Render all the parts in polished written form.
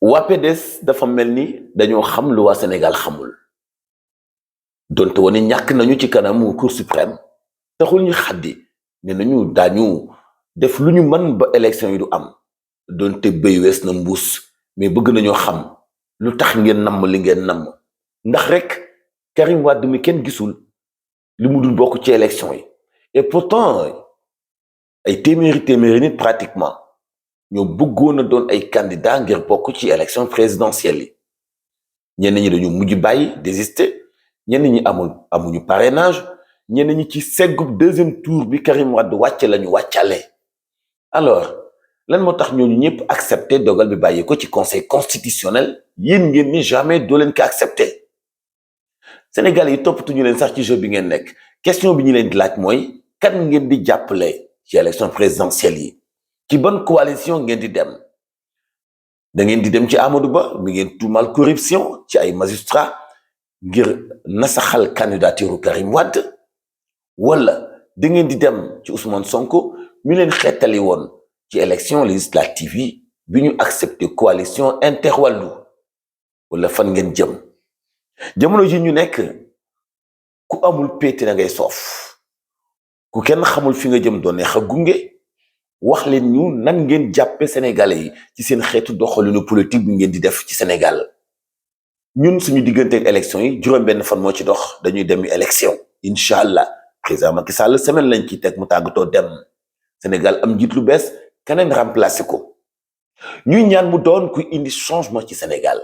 waa PDS dafa mel ni dañoo xam lu waa Sénégal xamul donte wane ñàkk nañu ci kanamu Cour suprême taxul ñu xaddi ne nañu daañu def lu ñu mën ba élection yi du am donte béy wees na mbuus mais bëgg nañoo xam lu tax ngeen namm li ngeen namm ndax rek Karim Wade mi kenn gisul li mu dul bokk ci élection yi et pourtant ay téeméeri nit pratiquement ñoo bëggoon a doon ay candidat ngir bokk ci élection présidentielle yi ñenn ñi dañu mujj bàyyi désister ñenn ñi amuñu parrainage ñenn ñi ci seggub deuxième tour bi Karim Wade wàcce lañu wàccale alors lan moo tax ñooñu ñëpp accepté dogal bi bàyyi ko ci conseil constitutionnel yéen ngeen ni jamais doo leen ko accepté Sénégal yi toppatuñu leen sax ci jeu bi ngeen nekk question bi ñu leen di laaj mooy kan ngeen di jàppale ci élection présidentielle yi ci bonne coalition ngeen di dem da ngeen di dem ci Amadou Ba mi ngeen tuumal corruption ci ay magistrat ngir nasaxal candidature Karim Wade wala da ngeen di dem ci Ousmane Sonko mi leen xeetali woon ci élection législative yi bi ñu accepté coalition interwàllu wala fan ngeen jëm jamono ji ñu nekk ku amul péete na ngay soof ku kenn xamul fi nga jëm doon neex a gunge wax leen ñu nan ngeen jàppe sénégalais yi ci seen xeetu doxalinu politique bi ngeen di def ci Sénégal ñun suñu digganteeg élection yi juróom-benn fan moo ci dox dañuy dem élection incha allah président Macky Sall semaine lañ ciy teg mu tàggatoo dem Sénégal am njiit lu bees keneen remplacé ko ñuy ñaan mu doon kuy indi changement ci Sénégal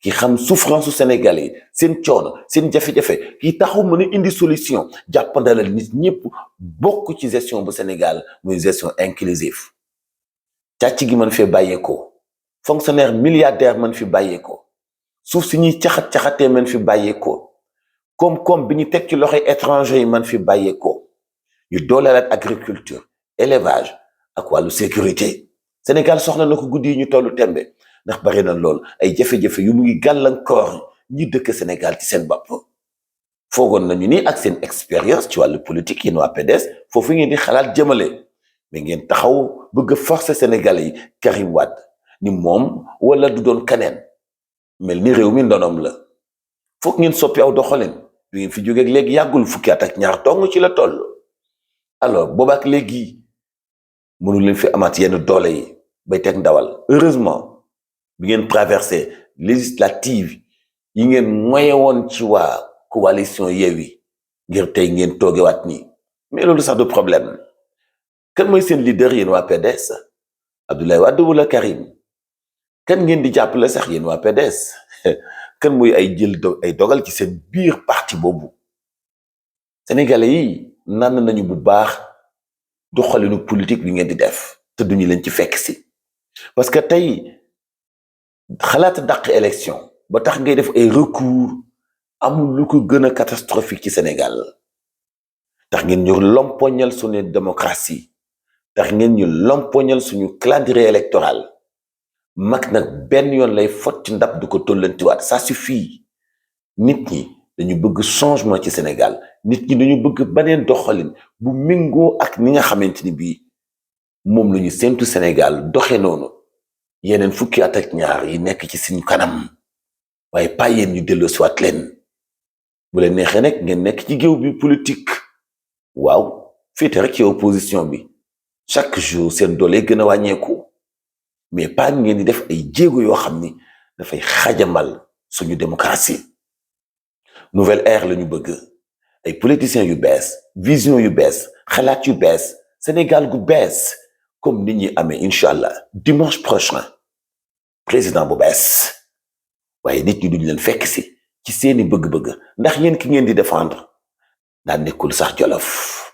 ki xam souffrance su Sénégal yi seen coono seen jafe-jafe ki taxaw mën a indi solution jàppandalal nit ñëpp bokk ci gestion bu Sénégal muy gestion inclusive càcc gi mën fee bàyyeekoo fonctionnaire milliardaire mën fi bàyyeekoo suuf si ñuy caxat-caxatee mën fi bàyyeekoo koom-koom bi ñu teg ci loxoy étranger yi mën fi bàyyeekoo ñu dooleel agriculture élevage ak wàllu sécurité Sénégal soxla na ko guddi yi ñu tollu tembe ndax bari na lool ay jafe-jafe yu muy gàllankoor ñi dëkk Sénégal ci seen bopp foogoon nañu ni ak seen expérience ci wàllu politique yéen waa PDS foofu ngeen di xalaat jëmale mais ngeen taxaw bëgg a forcer Sénégalais yi Karim Wade ni moom wala du doon kaneen mel ni réew mi ndonom la foog ngeen soppi aw doxalin bi ngeen fi jógeeg léegi yàggul fukki at ak ñaar dong ci la toll alors boobaak léegi mënu leen fi amaat yenn doole yi bay teg ndawal heureusement bi ngeen traversé législative yi ngeen moye woon ci waa coalition Yewwi ngir tey ngeen toogewaat nii mais loolu sax du problème kan mooy seen leader yéen waa PDS Abdoulaye Wade wala Karim kan ngeen di jàppale sax yéen waa PDS kan mooy ay ay dogal ci seen biir parti boobu sénégalais yi naan nañu bu baax doxalinu politique bi ngeen di def te duñu leen ci fekk si parce que tey xalaat dàq élection ba tax ngay def ay recours amul lu ko gën a catastrophique ci Sénégal tax ngeen ñu lompoñal suñu démocratie tax ngeen ñu lompoñal suñu calendrier électoral mag nag benn yoon lay fot ci ndab du ko tollantiwaat ça suffit nit ñi dañu bëgg changement ci Sénégal nit ñi dañu bëgg baneen doxalin bu méngoo ak ni nga xamante ni bii moom la ñu séntu Sénégal doxe noonu yeneen fukki at ak ñaar yi nekk ci suñu kanam waaye pas yéen ñu delloo siwaat leen bu leen neexee nag ngeen nekk ci géew bi politique waaw féete rek ci opposition bi chaque jour seen doole gën a wàññeeku mais pas ngeen di def ay jéego yoo xam ni dafay xajamal suñu démocratie nouvelle ère la ñu bëgg ay politiciens yu bees vision yu bees xalaat yu bees Sénégal gu bees comme nit ñi amee incha allah dimanche prochain président bu bees waaye nit ñi duñ leen fekk si ci seeni bëgg-bëgg ndax yéen ki ngeen di défendre daa nekkul sax Jolof